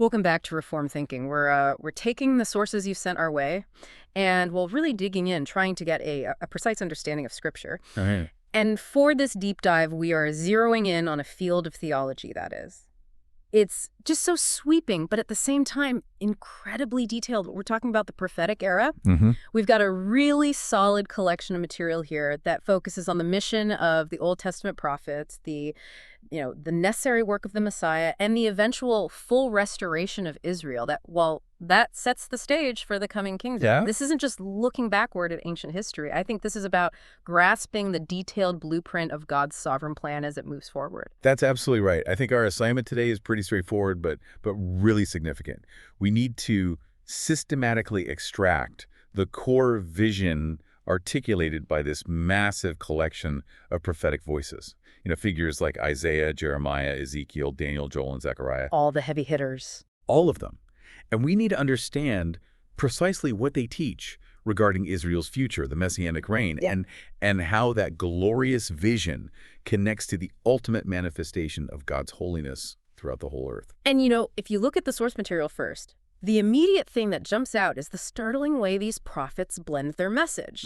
Welcome back to Reform Thinking. We're taking the sources you sent our way, and we're really digging in, trying to get a precise understanding of Scripture. All right. And for this deep dive, we are zeroing in on a field of theology, that is. It's just so sweeping, but at the same time, incredibly detailed. We're talking about the prophetic era. Mm-hmm. We've got a really solid collection of material here that focuses on the mission of the Old Testament prophets, the necessary work of the Messiah, and the eventual full restoration of Israel. That sets the stage for the coming kingdom. Yeah. This isn't just looking backward at ancient history. I think this is about grasping the detailed blueprint of God's sovereign plan as it moves forward. That's absolutely right. I think our assignment today is pretty straightforward, but really significant. We need to systematically extract the core vision articulated by this massive collection of prophetic voices. Figures like Isaiah, Jeremiah, Ezekiel, Daniel, Joel, and Zechariah. All the heavy hitters. All of them. And we need to understand precisely what they teach regarding Israel's future, the Messianic reign, and how that glorious vision connects to the ultimate manifestation of God's holiness throughout the whole earth. And if you look at the source material first, the immediate thing that jumps out is the startling way these prophets blend their message.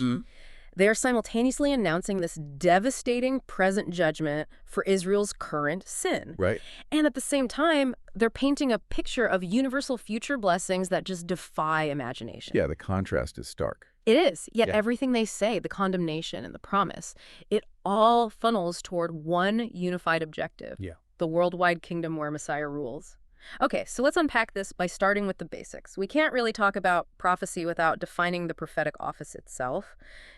They are simultaneously announcing this devastating present judgment for Israel's current sin. Right. And at the same time, they're painting a picture of universal future blessings that just defy imagination. Yeah, the contrast is stark. It is. Yet everything they say, the condemnation and the promise, it all funnels toward one unified objective. Yeah. The worldwide kingdom where Messiah rules. Okay, so let's unpack this by starting with the basics. We can't really talk about prophecy without defining the prophetic office itself.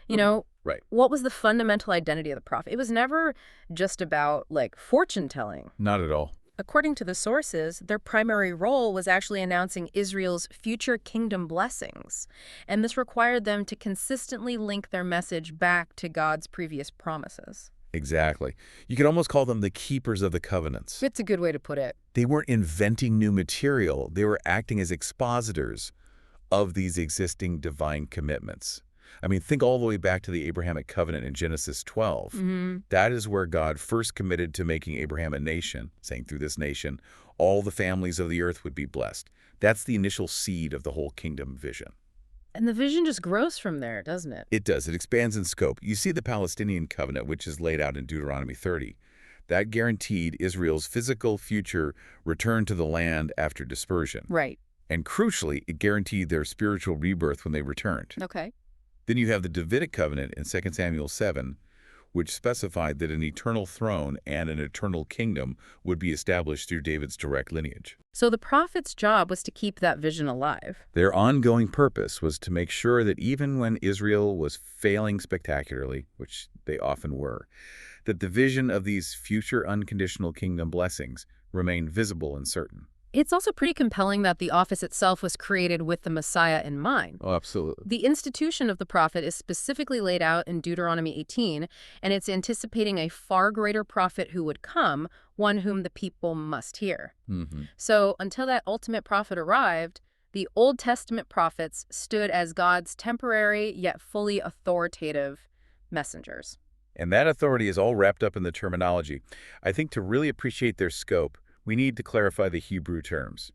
Right. What was the fundamental identity of the prophet? It was never just about, fortune-telling. Not at all. According to the sources, their primary role was actually announcing Israel's future kingdom blessings. And this required them to consistently link their message back to God's previous promises. Exactly. You could almost call them the keepers of the covenants. It's a good way to put it. They weren't inventing new material. They were acting as expositors of these existing divine commitments. I mean, think all the way back to the Abrahamic covenant in Genesis 12. That is where God first committed to making Abraham a nation, saying through this nation, all the families of the earth would be blessed. That's the initial seed of the whole kingdom vision. And the vision just grows from there, doesn't it? It does. It expands in scope. You see the Palestinian covenant, which is laid out in Deuteronomy 30. That guaranteed Israel's physical future return to the land after dispersion. Right. And crucially, it guaranteed their spiritual rebirth when they returned. Okay. Then you have the Davidic covenant in 2 Samuel 7, which specified that an eternal throne and an eternal kingdom would be established through David's direct lineage. So the prophet's job was to keep that vision alive. Their ongoing purpose was to make sure that even when Israel was failing spectacularly, which they often were, that the vision of these future unconditional kingdom blessings remained visible and certain. It's also pretty compelling that the office itself was created with the Messiah in mind. Oh, absolutely. The institution of the prophet is specifically laid out in Deuteronomy 18, and it's anticipating a far greater prophet who would come, one whom the people must hear. So until that ultimate prophet arrived, the Old Testament prophets stood as God's temporary yet fully authoritative messengers. And that authority is all wrapped up in the terminology. I think to really appreciate their scope, we need to clarify the Hebrew terms.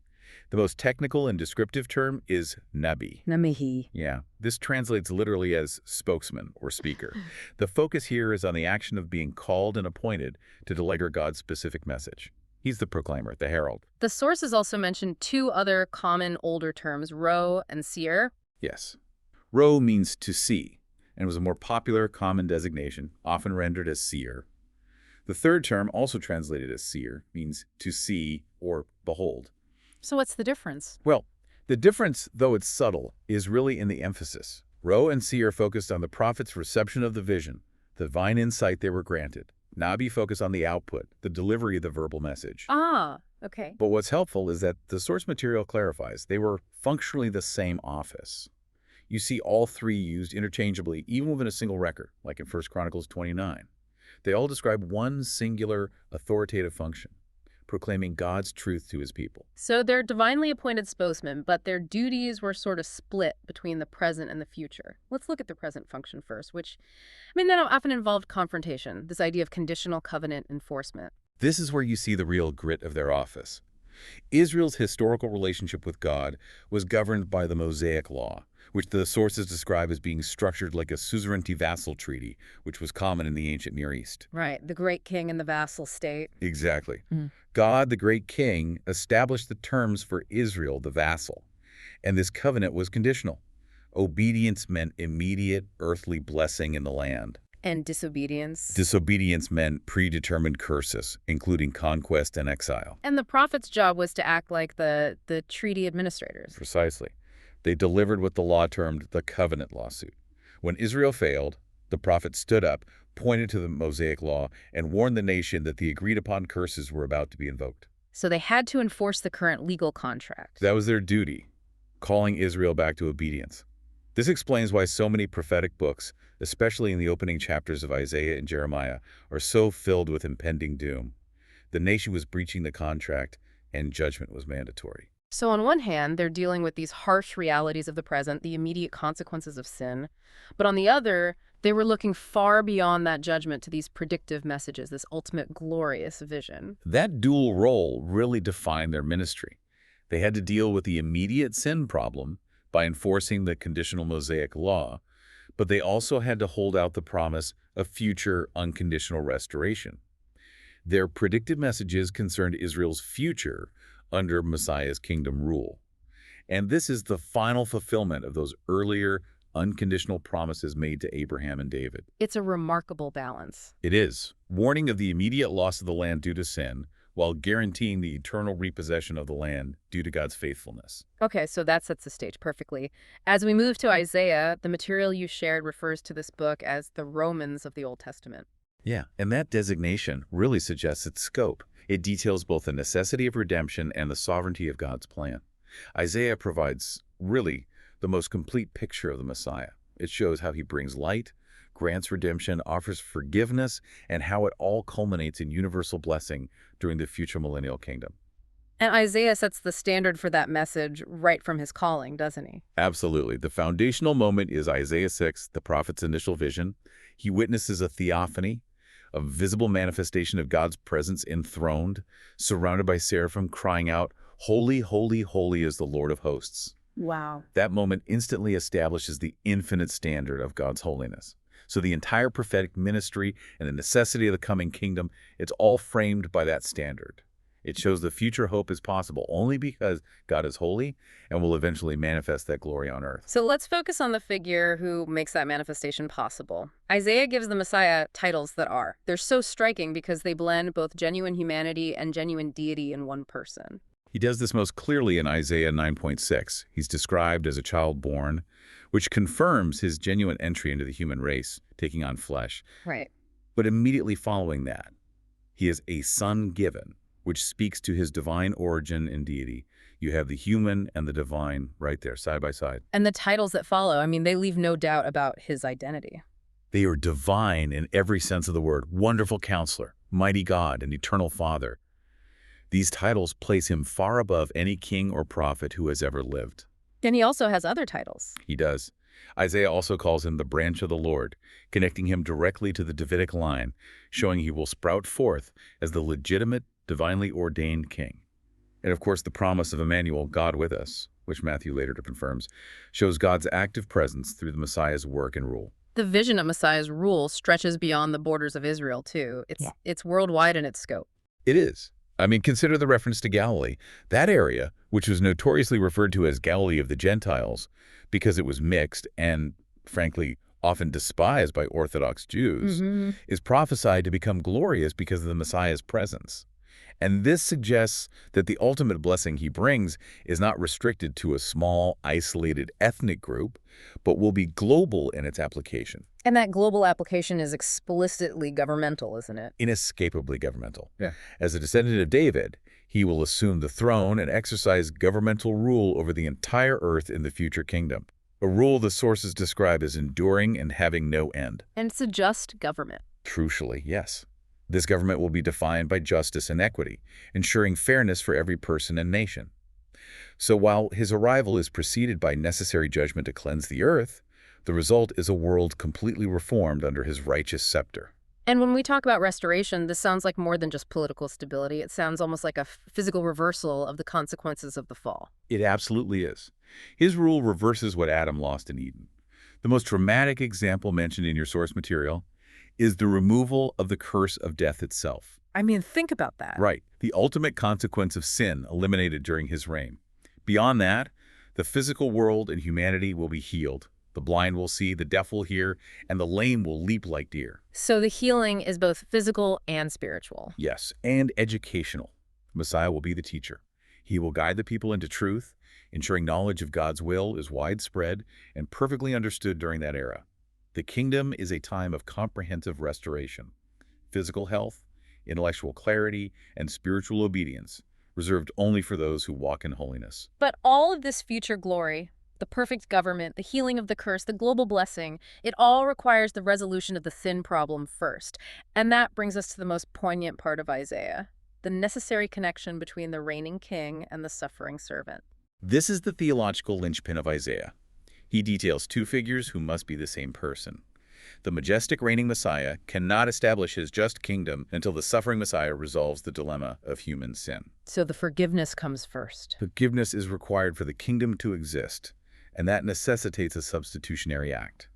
The most technical and descriptive term is nabhi. Nabhi. Yeah, this translates literally as spokesman or speaker. The focus here is on the action of being called and appointed to deliver God's specific message. He's the proclaimer, the herald. The sources also mention two other common older terms, roeh and seer. Yes. Roeh means to see, and was a more popular common designation, often rendered as seer. The third term, also translated as seer, means to see or behold. So what's the difference? Well, the difference, though it's subtle, is really in the emphasis. Roeh and seer focused on the prophet's reception of the vision, the divine insight they were granted. Nabhi focused on the output, the delivery of the verbal message. Ah, okay. But what's helpful is that the source material clarifies they were functionally the same office. You see all three used interchangeably, even within a single record, like in 1 Chronicles 29. They all describe one singular authoritative function, proclaiming God's truth to his people. So they're divinely appointed spokesmen, but their duties were sort of split between the present and the future. Let's look at the present function first, which, that often involved confrontation, this idea of conditional covenant enforcement. This is where you see the real grit of their office. Israel's historical relationship with God was governed by the Mosaic Law, which the sources describe as being structured like a suzerainty vassal treaty, which was common in the ancient Near East. Right, the great king and the vassal state. Exactly. God, the great king, established the terms for Israel, the vassal, and this covenant was conditional. Obedience meant immediate earthly blessing in the land. And disobedience. Disobedience meant predetermined curses, including conquest and exile. And the prophet's job was to act like the treaty administrators. Precisely. They delivered what the law termed the covenant lawsuit. When Israel failed, the prophet stood up, pointed to the Mosaic Law, and warned the nation that the agreed-upon curses were about to be invoked. So they had to enforce the current legal contract. That was their duty, calling Israel back to obedience. This explains why so many prophetic books, especially in the opening chapters of Isaiah and Jeremiah, are so filled with impending doom. The nation was breaching the contract, and judgment was mandatory. So on one hand, they're dealing with these harsh realities of the present, the immediate consequences of sin. But on the other, they were looking far beyond that judgment to these predictive messages, this ultimate glorious vision. That dual role really defined their ministry. They had to deal with the immediate sin problem by enforcing the conditional Mosaic Law, but they also had to hold out the promise of future unconditional restoration. Their predicted messages concerned Israel's future under Messiah's kingdom rule. And this is the final fulfillment of those earlier unconditional promises made to Abraham and David. It's a remarkable balance. It is. Warning of the immediate loss of the land due to sin, while guaranteeing the eternal repossession of the land due to God's faithfulness. Okay, so that sets the stage perfectly. As we move to Isaiah, the material you shared refers to this book as the Romans of the Old Testament. Yeah, and that designation really suggests its scope. It details both the necessity of redemption and the sovereignty of God's plan. Isaiah provides, really, the most complete picture of the Messiah. It shows how he brings light, grants redemption, offers forgiveness, and how it all culminates in universal blessing during the future millennial kingdom. And Isaiah sets the standard for that message right from his calling, doesn't he? Absolutely. The foundational moment is Isaiah 6, the prophet's initial vision. He witnesses a theophany, a visible manifestation of God's presence enthroned, surrounded by seraphim crying out, "Holy, holy, holy is the Lord of hosts." Wow. That moment instantly establishes the infinite standard of God's holiness. So the entire prophetic ministry and the necessity of the coming kingdom, it's all framed by that standard. It shows the future hope is possible only because God is holy and will eventually manifest that glory on earth. So let's focus on the figure who makes that manifestation possible. Isaiah gives the Messiah titles that are. They're so striking because they blend both genuine humanity and genuine deity in one person. He does this most clearly in Isaiah 9.6. He's described as a child born, which confirms his genuine entry into the human race, taking on flesh. Right. But immediately following that, he is a son given, which speaks to his divine origin and deity. You have the human and the divine right there, side by side. And the titles that follow, I mean, they leave no doubt about his identity. They are divine in every sense of the word. Wonderful Counselor, Mighty God, and Eternal Father. These titles place him far above any king or prophet who has ever lived. And he also has other titles. He does. Isaiah also calls him the branch of the Lord, connecting him directly to the Davidic line, showing he will sprout forth as the legitimate, divinely ordained king. And of course, the promise of Immanuel, God with us, which Matthew later confirms, shows God's active presence through the Messiah's work and rule. The vision of Messiah's rule stretches beyond the borders of Israel, too. It's worldwide in its scope. It is. I mean, consider the reference to Galilee. That area, which was notoriously referred to as Galilee of the Gentiles, because it was mixed and, frankly, often despised by Orthodox Jews, is prophesied to become glorious because of the Messiah's presence. And this suggests that the ultimate blessing he brings is not restricted to a small, isolated ethnic group, but will be global in its application. And that global application is explicitly governmental, isn't it? Inescapably governmental. Yeah. As a descendant of David, he will assume the throne and exercise governmental rule over the entire earth in the future kingdom, a rule the sources describe as enduring and having no end. And it's a just government. Crucially, yes. This government will be defined by justice and equity, ensuring fairness for every person and nation. So while his arrival is preceded by necessary judgment to cleanse the earth, the result is a world completely reformed under his righteous scepter. And when we talk about restoration, this sounds like more than just political stability. It sounds almost like a physical reversal of the consequences of the fall. It absolutely is. His rule reverses what Adam lost in Eden. The most dramatic example mentioned in your source material is the removal of the curse of death itself. I mean, think about that. Right, the ultimate consequence of sin eliminated during his reign. Beyond that, the physical world and humanity will be healed. The blind will see, the deaf will hear, and the lame will leap like deer. So the healing is both physical and spiritual. Yes, and educational. Messiah will be the teacher. He will guide the people into truth, ensuring knowledge of God's will is widespread and perfectly understood during that era. The kingdom is a time of comprehensive restoration. Physical health, intellectual clarity, and spiritual obedience, reserved only for those who walk in holiness. But all of this future glory, the perfect government, the healing of the curse, the global blessing, it all requires the resolution of the sin problem first. And that brings us to the most poignant part of Isaiah, the necessary connection between the reigning king and the suffering servant. This is the theological linchpin of Isaiah. He details two figures who must be the same person. The majestic reigning Messiah cannot establish his just kingdom until the suffering Messiah resolves the dilemma of human sin. So the forgiveness comes first. Forgiveness is required for the kingdom to exist, and that necessitates a substitutionary act.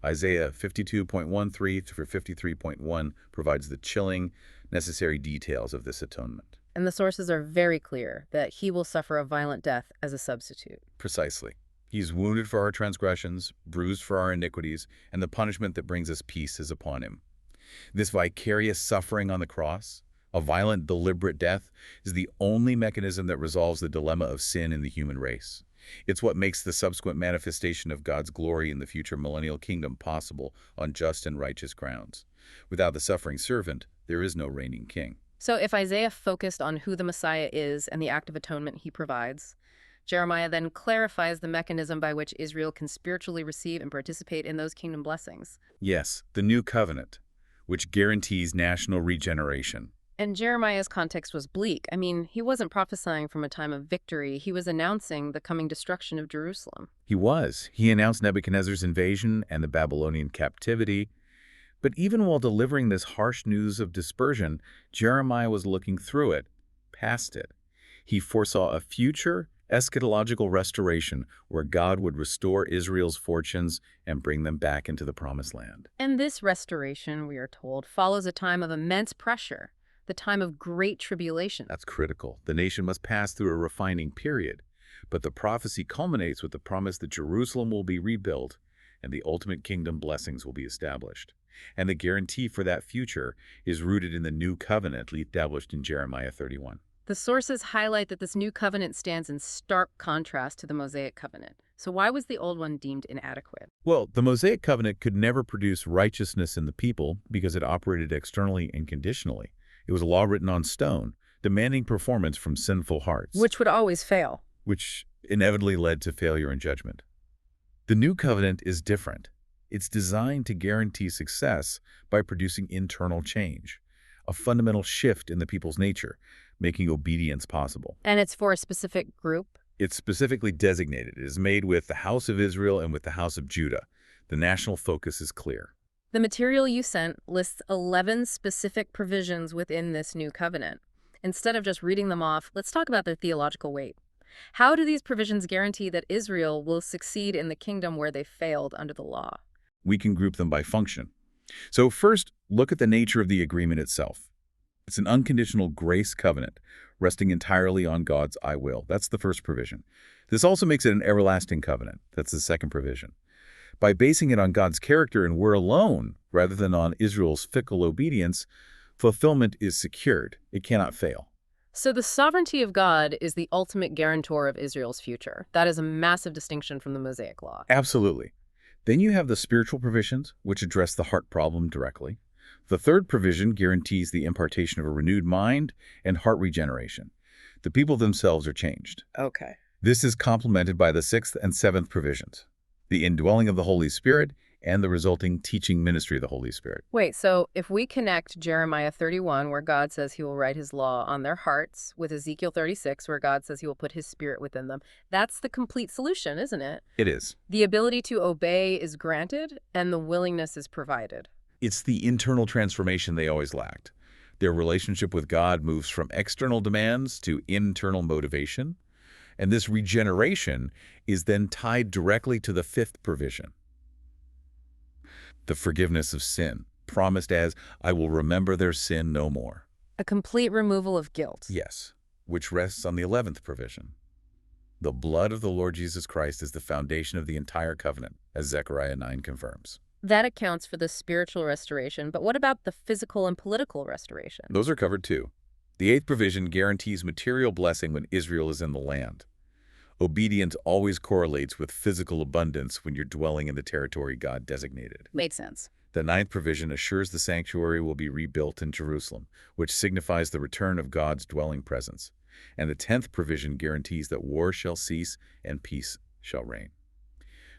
Isaiah 52.13 through 53.1 provides the chilling, necessary details of this atonement. And the sources are very clear that he will suffer a violent death as a substitute. Precisely. He's wounded for our transgressions, bruised for our iniquities, and the punishment that brings us peace is upon him. This vicarious suffering on the cross, a violent, deliberate death, is the only mechanism that resolves the dilemma of sin in the human race. It's what makes the subsequent manifestation of God's glory in the future millennial kingdom possible on just and righteous grounds. Without the suffering servant, there is no reigning king. So if Isaiah focused on who the Messiah is and the act of atonement he provides, Jeremiah then clarifies the mechanism by which Israel can spiritually receive and participate in those kingdom blessings. Yes, the new covenant, which guarantees national regeneration. And Jeremiah's context was bleak. I mean, he wasn't prophesying from a time of victory. He was announcing the coming destruction of Jerusalem. He was. He announced Nebuchadnezzar's invasion and the Babylonian captivity. But even while delivering this harsh news of dispersion, Jeremiah was looking through it, past it. He foresaw a future eschatological restoration where God would restore Israel's fortunes and bring them back into the Promised Land. And this restoration, we are told, follows a time of immense pressure, the time of great tribulation. That's critical. The nation must pass through a refining period. But the prophecy culminates with the promise that Jerusalem will be rebuilt and the ultimate kingdom blessings will be established. And the guarantee for that future is rooted in the new covenant established in Jeremiah 31. The sources highlight that this new covenant stands in stark contrast to the Mosaic covenant. So why was the old one deemed inadequate? Well, the Mosaic covenant could never produce righteousness in the people because it operated externally and conditionally. It was a law written on stone, demanding performance from sinful hearts. Which would always fail. Which inevitably led to failure and judgment. The new covenant is different. It's designed to guarantee success by producing internal change, a fundamental shift in the people's nature, making obedience possible. And it's for a specific group? It's specifically designated. It is made with the house of Israel and with the house of Judah. The national focus is clear. The material you sent lists 11 specific provisions within this new covenant. Instead of just reading them off, let's talk about their theological weight. How do these provisions guarantee that Israel will succeed in the kingdom where they failed under the law? We can group them by function. So first, look at the nature of the agreement itself. It's an unconditional grace covenant, resting entirely on God's I will. That's the first provision. This also makes it an everlasting covenant. That's the second provision. By basing it on God's character and word alone, rather than on Israel's fickle obedience, fulfillment is secured. It cannot fail. So the sovereignty of God is the ultimate guarantor of Israel's future. That is a massive distinction from the Mosaic law. Absolutely. Then you have the spiritual provisions, which address the heart problem directly. The third provision guarantees the impartation of a renewed mind and heart regeneration. The people themselves are changed. Okay. This is complemented by the sixth and seventh provisions, the indwelling of the Holy Spirit and the resulting teaching ministry of the Holy Spirit. Wait, so if we connect Jeremiah 31, where God says he will write his law on their hearts, with Ezekiel 36, where God says he will put his spirit within them, that's the complete solution, isn't it? It is. The ability to obey is granted, and the willingness is provided. It's the internal transformation they always lacked. Their relationship with God moves from external demands to internal motivation, and this regeneration is then tied directly to the fifth provision, the forgiveness of sin, promised as, "I will remember their sin no more." A complete removal of guilt. Yes, which rests on the 11th provision. The blood of the Lord Jesus Christ is the foundation of the entire covenant, as Zechariah 9 confirms. That accounts for the spiritual restoration, but what about the physical and political restoration? Those are covered too. The 8th provision guarantees material blessing when Israel is in the land. Obedience always correlates with physical abundance when you're dwelling in the territory God designated. Made sense. The 9th provision assures the sanctuary will be rebuilt in Jerusalem, which signifies the return of God's dwelling presence. And the 10th provision guarantees that war shall cease and peace shall reign.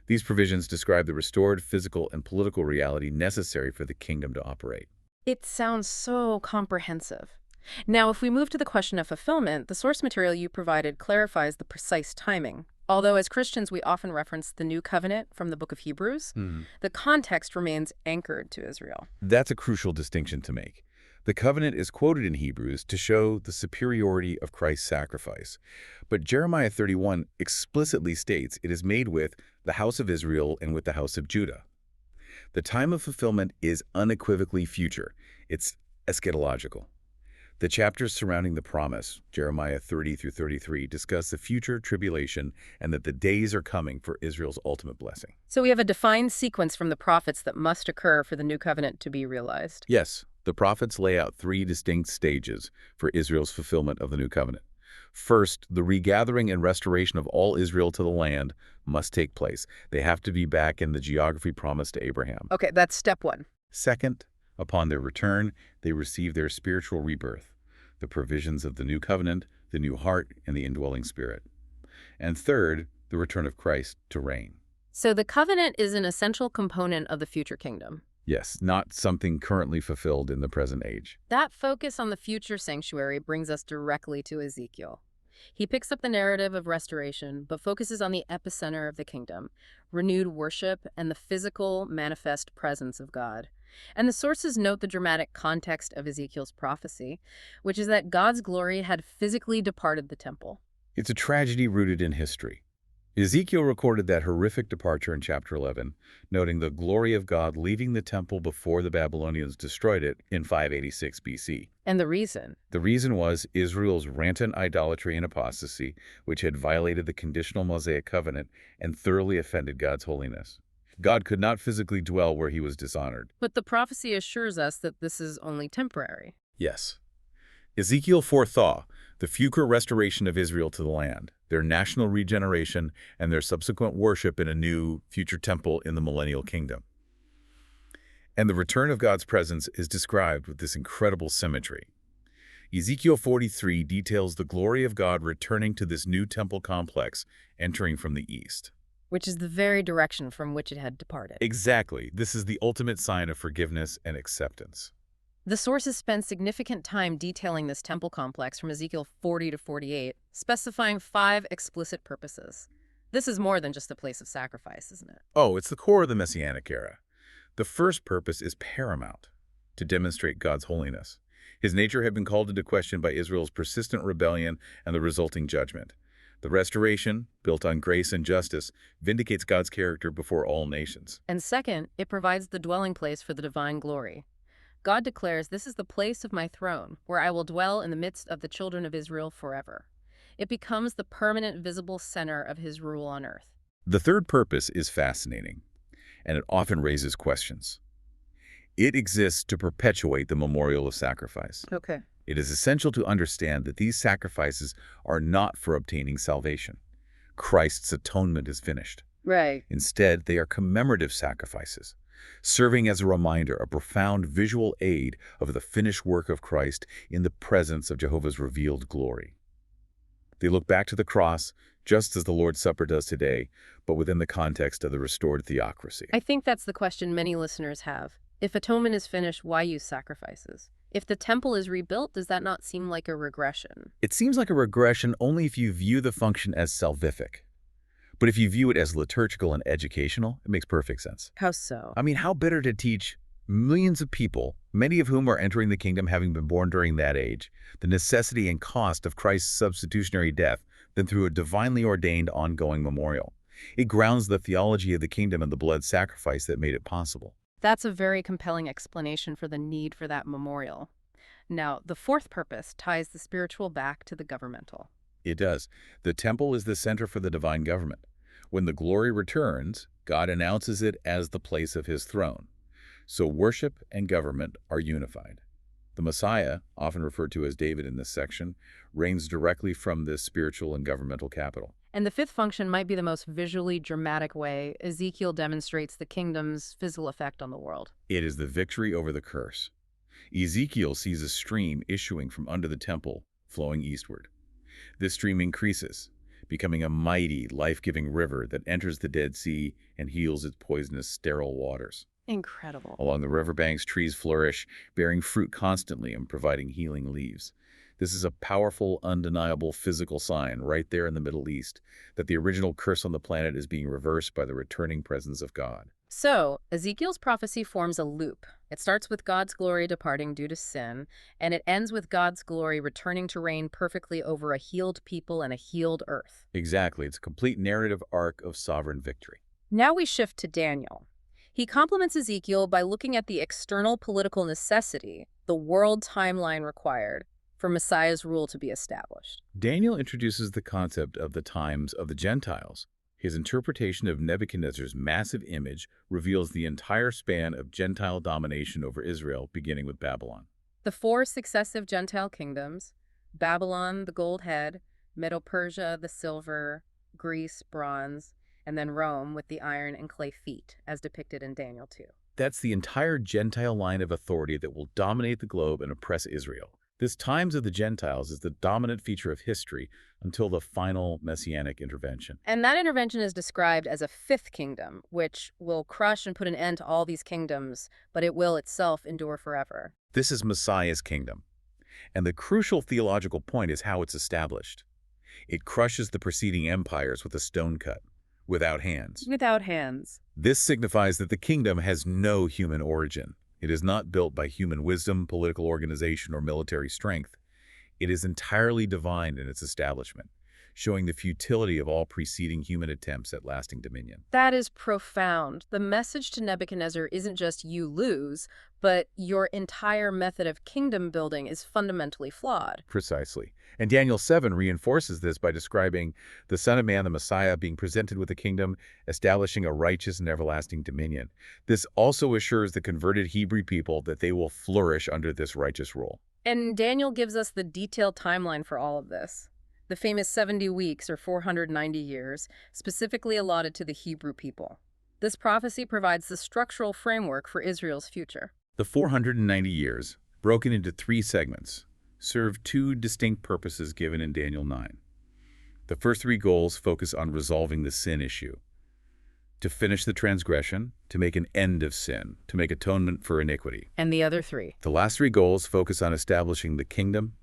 These provisions describe the restored physical and political reality necessary for the kingdom to operate. It sounds so comprehensive. Now, if we move to the question of fulfillment, the source material you provided clarifies the precise timing. Although as Christians we often reference the New Covenant from the book of Hebrews, the context remains anchored to Israel. That's a crucial distinction to make. The covenant is quoted in Hebrews to show the superiority of Christ's sacrifice. But Jeremiah 31 explicitly states it is made with the house of Israel and with the house of Judah. The time of fulfillment is unequivocally future. It's eschatological. The chapters surrounding the promise, Jeremiah 30 through 33, discuss the future tribulation and that the days are coming for Israel's ultimate blessing. So we have a defined sequence from the prophets that must occur for the New Covenant to be realized. Yes, the prophets lay out 3 distinct stages for Israel's fulfillment of the New Covenant. First, the regathering and restoration of all Israel to the land must take place. They have to be back in the geography promised to Abraham. Okay, that's step 1. Second, upon their return, they receive their spiritual rebirth, the provisions of the New Covenant, the new heart, and the indwelling Spirit. And third, the return of Christ to reign. So the covenant is an essential component of the future kingdom. Yes, not something currently fulfilled in the present age. That focus on the future sanctuary brings us directly to Ezekiel. He picks up the narrative of restoration, but focuses on the epicenter of the kingdom, renewed worship, and the physical, manifest presence of God. And the sources note the dramatic context of Ezekiel's prophecy, which is that God's glory had physically departed the temple. It's a tragedy rooted in history. Ezekiel recorded that horrific departure in chapter 11, noting the glory of God leaving the temple before the Babylonians destroyed it in 586 BC. And the reason? The reason was Israel's rampant idolatry and apostasy, which had violated the conditional Mosaic covenant and thoroughly offended God's holiness. God could not physically dwell where he was dishonored. But the prophecy assures us that this is only temporary. Yes. Ezekiel foresaw the future restoration of Israel to the land, their national regeneration, and their subsequent worship in a new future temple in the millennial kingdom. And the return of God's presence is described with this incredible symmetry. Ezekiel 43 details the glory of God returning to this new temple complex, entering from the east. Which is the very direction from which it had departed. Exactly. This is the ultimate sign of forgiveness and acceptance. The sources spend significant time detailing this temple complex from Ezekiel 40 to 48, specifying 5 explicit purposes. This is more than just a place of sacrifice, isn't it? Oh, it's the core of the Messianic era. The first purpose is paramount, to demonstrate God's holiness. His nature had been called into question by Israel's persistent rebellion and the resulting judgment. The restoration, built on grace and justice, vindicates God's character before all nations. And second, it provides the dwelling place for the divine glory. God declares, "This is the place of my throne, where I will dwell in the midst of the children of Israel forever." It becomes the permanent visible center of his rule on earth. The third purpose is fascinating, and it often raises questions. It exists to perpetuate the memorial of sacrifice. Okay. It is essential to understand that these sacrifices are not for obtaining salvation. Christ's atonement is finished. Right. Instead, they are commemorative sacrifices, serving as a reminder, a profound visual aid of the finished work of Christ in the presence of Jehovah's revealed glory. They look back to the cross, just as the Lord's Supper does today, but within the context of the restored theocracy. I think that's the question many listeners have. If atonement is finished, why use sacrifices? If the temple is rebuilt, does that not seem like a regression? It seems like a regression only if you view the function as salvific. But if you view it as liturgical and educational, it makes perfect sense. How so? I mean, how better to teach Millions of people, many of whom are entering the kingdom having been born during that age, the necessity and cost of Christ's substitutionary death, then through a divinely ordained ongoing memorial. It grounds the theology of the kingdom in the blood sacrifice that made it possible. That's a very compelling explanation for the need for that memorial. Now, the fourth purpose ties the spiritual back to the governmental. It does. The temple is the center for the divine government. When the glory returns, God announces it as the place of his throne. So worship and government are unified. The Messiah, often referred to as David in this section, reigns directly from this spiritual and governmental capital. And the fifth function might be the most visually dramatic way Ezekiel demonstrates the kingdom's physical effect on the world. It is the victory over the curse. Ezekiel sees a stream issuing from under the temple, flowing eastward. This stream increases, becoming a mighty, life-giving river that enters the Dead Sea and heals its poisonous, sterile waters. Incredible. Along the riverbanks, trees flourish, bearing fruit constantly and providing healing leaves. This is a powerful, undeniable physical sign right there in the Middle East that the original curse on the planet is being reversed by the returning presence of God. So, Ezekiel's prophecy forms a loop. It starts with God's glory departing due to sin, and it ends with God's glory returning to reign perfectly over a healed people and a healed earth. Exactly. It's a complete narrative arc of sovereign victory. Now we shift to Daniel. He compliments Ezekiel by looking at the external political necessity, the world timeline required, for Messiah's rule to be established. Daniel introduces the concept of the times of the Gentiles. His interpretation of Nebuchadnezzar's massive image reveals the entire span of Gentile domination over Israel, beginning with Babylon. The four successive Gentile kingdoms, Babylon, the gold head, Medo-Persia, the silver, Greece, bronze, and then Rome with the iron and clay feet, as depicted in Daniel 2. That's the entire Gentile line of authority that will dominate the globe and oppress Israel. This times of the Gentiles is the dominant feature of history until the final messianic intervention. And that intervention is described as a fifth kingdom, which will crush and put an end to all these kingdoms, but it will itself endure forever. This is Messiah's kingdom. And the crucial theological point is how it's established. It crushes the preceding empires with a stone cut, without hands. Without hands. This signifies that the kingdom has no human origin. It is not built by human wisdom, political organization, or military strength. It is entirely divine in its establishment, showing the futility of all preceding human attempts at lasting dominion. That is profound. The message to Nebuchadnezzar isn't just you lose, but your entire method of kingdom building is fundamentally flawed. Precisely. And Daniel 7 reinforces this by describing the Son of Man, the Messiah, being presented with a kingdom, establishing a righteous and everlasting dominion. This also assures the converted Hebrew people that they will flourish under this righteous rule. And Daniel gives us the detailed timeline for all of this. The famous 70 weeks or 490 years, specifically allotted to the Hebrew people. This prophecy provides the structural framework for Israel's future. The 490 years, broken into 3 segments, serve 2 distinct purposes given in Daniel 9. The first 3 goals focus on resolving the sin issue. To finish the transgression, to make an end of sin, to make atonement for iniquity. And the other 3? The last 3 goals focus on establishing the kingdom,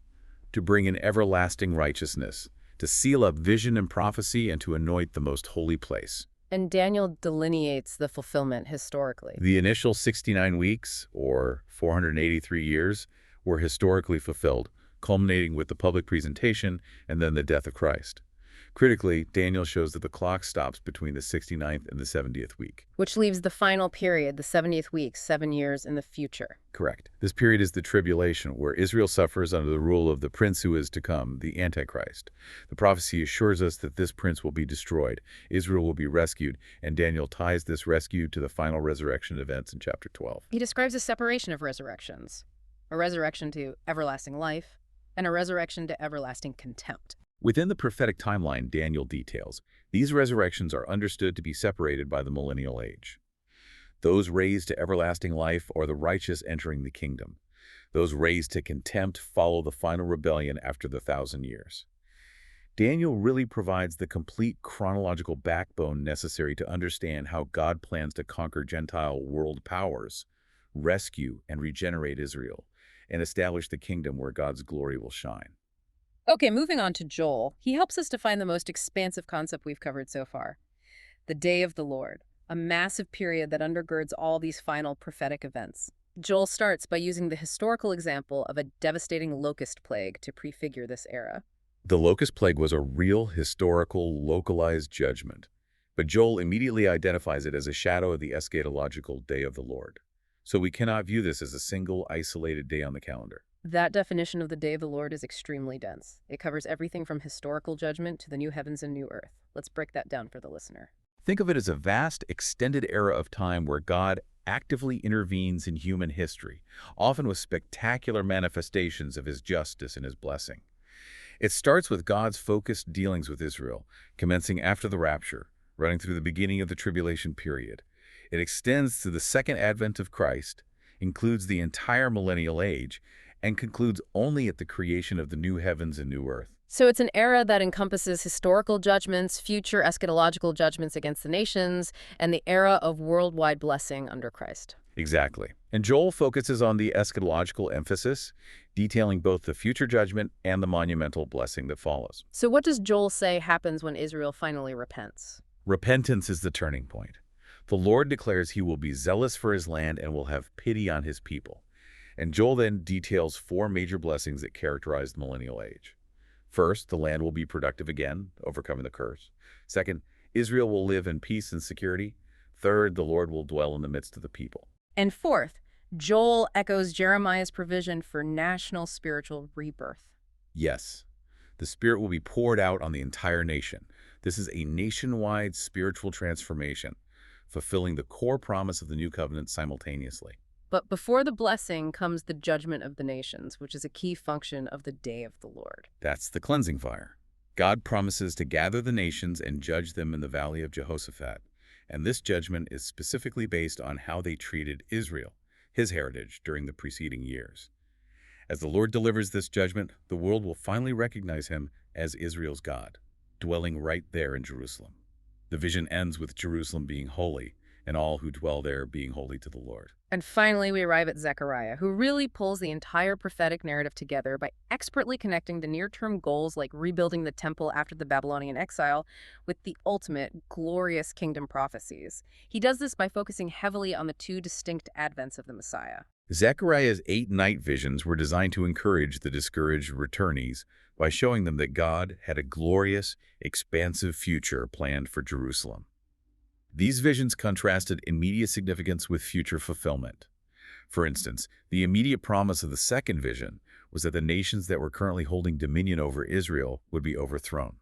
to bring in everlasting righteousness, to seal up vision and prophecy, and to anoint the most holy place. And Daniel delineates the fulfillment historically. The initial 69 weeks, or 483 years, were historically fulfilled, culminating with the public presentation and then the death of Christ. Critically, Daniel shows that the clock stops between the 69th and the 70th week. Which leaves the final period, the 70th week, 7 years in the future. Correct. This period is the tribulation, where Israel suffers under the rule of the prince who is to come, the Antichrist. The prophecy assures us that this prince will be destroyed, Israel will be rescued, and Daniel ties this rescue to the final resurrection events in chapter 12. He describes a separation of resurrections, a resurrection to everlasting life, and a resurrection to everlasting contempt. Within the prophetic timeline Daniel details, these resurrections are understood to be separated by the millennial age. Those raised to everlasting life are the righteous entering the kingdom. Those raised to contempt follow the final rebellion after the 1,000 years. Daniel really provides the complete chronological backbone necessary to understand how God plans to conquer Gentile world powers, rescue and regenerate Israel, and establish the kingdom where God's glory will shine. Okay, moving on to Joel. He helps us define the most expansive concept we've covered so far, the day of the Lord. a massive period that undergirds all these final prophetic events. Joel starts by using the historical example of a devastating locust plague to prefigure this era. The locust plague was a real, historical, localized judgment, but Joel immediately identifies it as a shadow of the eschatological day of the Lord. So we cannot view this as a single, isolated day on the calendar. That definition of the day of the Lord is extremely dense. It covers everything from historical judgment to the new heavens and new earth. Let's break that down for the listener. Think of it as a vast, extended era of time where God actively intervenes in human history, often with spectacular manifestations of his justice and his blessing. It starts with God's focused dealings with Israel, commencing after the rapture, running through the beginning of the tribulation period. It extends to the second advent of Christ, includes the entire millennial age, and concludes only at the creation of the new heavens and new earth. So it's an era that encompasses historical judgments, future eschatological judgments against the nations, and the era of worldwide blessing under Christ. Exactly. And Joel focuses on the eschatological emphasis, detailing both the future judgment and the monumental blessing that follows. So what does Joel say happens when Israel finally repents? Repentance is the turning point. The Lord declares he will be zealous for his land and will have pity on his people. And Joel then details 4 major blessings that characterize the millennial age. First, the land will be productive again, overcoming the curse. Second, Israel will live in peace and security. Third, the Lord will dwell in the midst of the people. And fourth, Joel echoes Jeremiah's provision for national spiritual rebirth. Yes, the Spirit will be poured out on the entire nation. This is a nationwide spiritual transformation, fulfilling the core promise of the new covenant simultaneously. But before the blessing comes the judgment of the nations, which is a key function of the day of the Lord. That's the cleansing fire. God promises to gather the nations and judge them in the valley of Jehoshaphat. And this judgment is specifically based on how they treated Israel, his heritage, during the preceding years. As the Lord delivers this judgment, the world will finally recognize him as Israel's God, dwelling right there in Jerusalem. The vision ends with Jerusalem being holy, and all who dwell there being holy to the Lord. And finally, we arrive at Zechariah, who really pulls the entire prophetic narrative together by expertly connecting the near-term goals like rebuilding the temple after the Babylonian exile with the ultimate, glorious kingdom prophecies. He does this by focusing heavily on the 2 distinct advents of the Messiah. Zechariah's 8 night visions were designed to encourage the discouraged returnees by showing them that God had a glorious, expansive future planned for Jerusalem. These visions contrasted immediate significance with future fulfillment. For instance, the immediate promise of the second vision was that the nations that were currently holding dominion over Israel would be overthrown.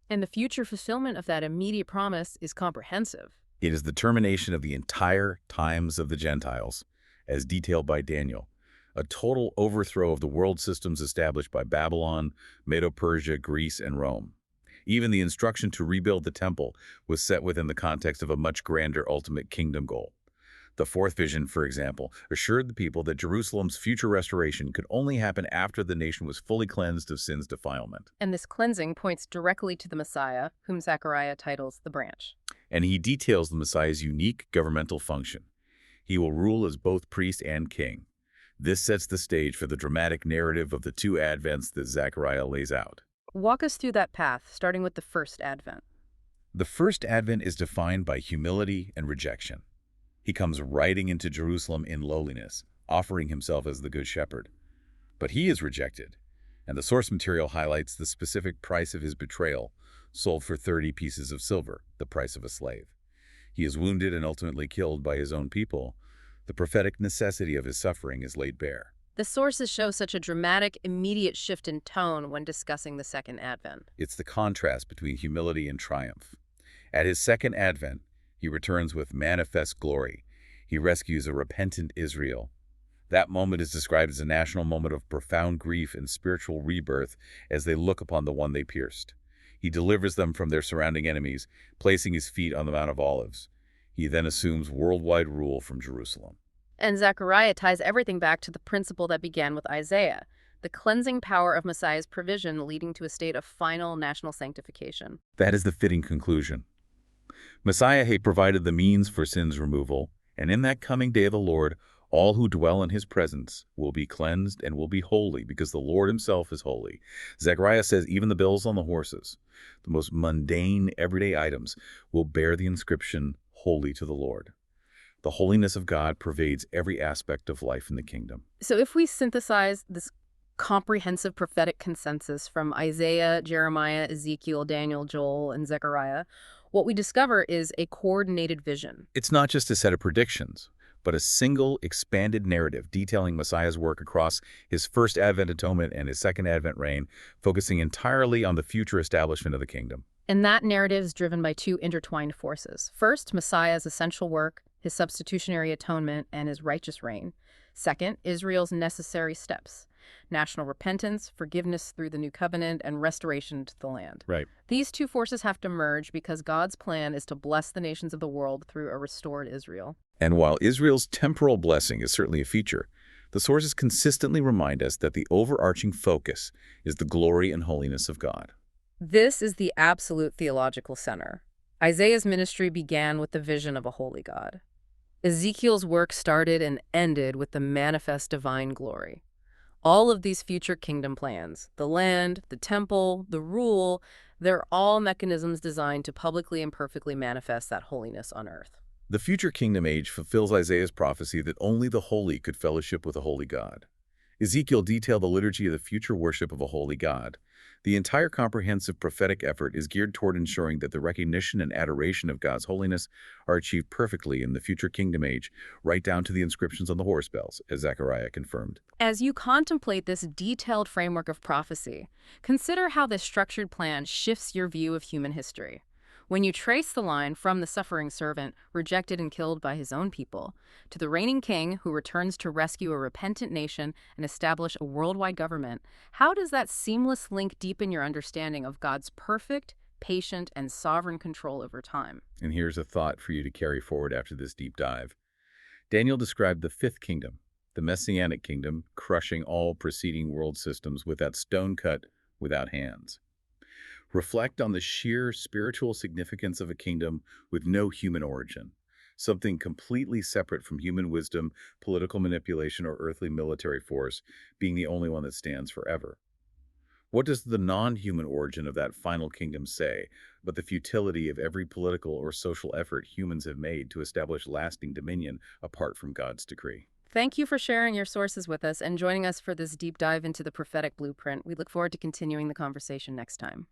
And the future fulfillment of that immediate promise is comprehensive. It is the termination of the entire times of the Gentiles, as detailed by Daniel, a total overthrow of the world systems established by Babylon, Medo-Persia, Greece, and Rome. Even the instruction to rebuild the temple was set within the context of a much grander ultimate kingdom goal. The fourth vision, for example, assured the people that Jerusalem's future restoration could only happen after the nation was fully cleansed of sin's defilement. And this cleansing points directly to the Messiah, whom Zechariah titles the branch. And he details the Messiah's unique governmental function. He will rule as both priest and king. This sets the stage for the dramatic narrative of the 2 advents that Zechariah lays out. Walk us through that path, starting with the first advent. The first advent is defined by humility and rejection. He comes riding into Jerusalem in lowliness, offering himself as the good shepherd. But he is rejected, and the source material highlights the specific price of his betrayal, sold for 30 pieces of silver, the price of a slave. He is wounded and ultimately killed by his own people. The prophetic necessity of his suffering is laid bare. The sources show such a dramatic, immediate shift in tone when discussing the second advent. It's the contrast between humility and triumph. At his second advent, he returns with manifest glory. He rescues a repentant Israel. That moment is described as a national moment of profound grief and spiritual rebirth as they look upon the one they pierced. He delivers them from their surrounding enemies, placing his feet on the Mount of Olives. He then assumes worldwide rule from Jerusalem. And Zechariah ties everything back to the principle that began with Isaiah, the cleansing power of Messiah's provision leading to a state of final national sanctification. That is the fitting conclusion. Messiah had provided the means for sin's removal, and in that coming day of the Lord, all who dwell in his presence will be cleansed and will be holy because the Lord himself is holy. Zechariah says even the bills on the horses, the most mundane, everyday items, will bear the inscription, holy to the Lord. The holiness of God pervades every aspect of life in the kingdom. So if we synthesize this comprehensive prophetic consensus from Isaiah, Jeremiah, Ezekiel, Daniel, Joel, and Zechariah, what we discover is a coordinated vision. It's not just a set of predictions, but a single, expanded narrative detailing Messiah's work across his first Advent atonement and his second Advent reign, focusing entirely on the future establishment of the kingdom. And that narrative is driven by two intertwined forces. First, Messiah's essential work, his substitutionary atonement, and his righteous reign. Second, Israel's necessary steps: national repentance, forgiveness through the new covenant, and restoration to the land. Right. These two forces have to merge because God's plan is to bless the nations of the world through a restored Israel. And while Israel's temporal blessing is certainly a feature, the sources consistently remind us that the overarching focus is the glory and holiness of God. This is the absolute theological center. Isaiah's ministry began with the vision of a holy God. Ezekiel's work started and ended with the manifest divine glory. All of these future kingdom plans, the land, the temple, the rule, they're all mechanisms designed to publicly and perfectly manifest that holiness on earth. The future kingdom age fulfills Isaiah's prophecy that only the holy could fellowship with a holy God. Ezekiel detailed the liturgy of the future worship of a holy God. The entire comprehensive prophetic effort is geared toward ensuring that the recognition and adoration of God's holiness are achieved perfectly in the future kingdom age, right down to the inscriptions on the horse bells, as Zechariah confirmed. As you contemplate this detailed framework of prophecy, consider how this structured plan shifts your view of human history. When you trace the line from the suffering servant, rejected and killed by his own people, to the reigning king who returns to rescue a repentant nation and establish a worldwide government, how does that seamless link deepen your understanding of God's perfect, patient, and sovereign control over time? And here's a thought for you to carry forward after this deep dive. Daniel described the fifth kingdom, the Messianic kingdom, crushing all preceding world systems with that stone cut without hands. Reflect on the sheer spiritual significance of a kingdom with no human origin, something completely separate from human wisdom, political manipulation, or earthly military force, being the only one that stands forever. What does the non-human origin of that final kingdom say but the futility of every political or social effort humans have made to establish lasting dominion apart from God's decree? Thank you for sharing your sources with us and joining us for this deep dive into the prophetic blueprint. We look forward to continuing the conversation next time.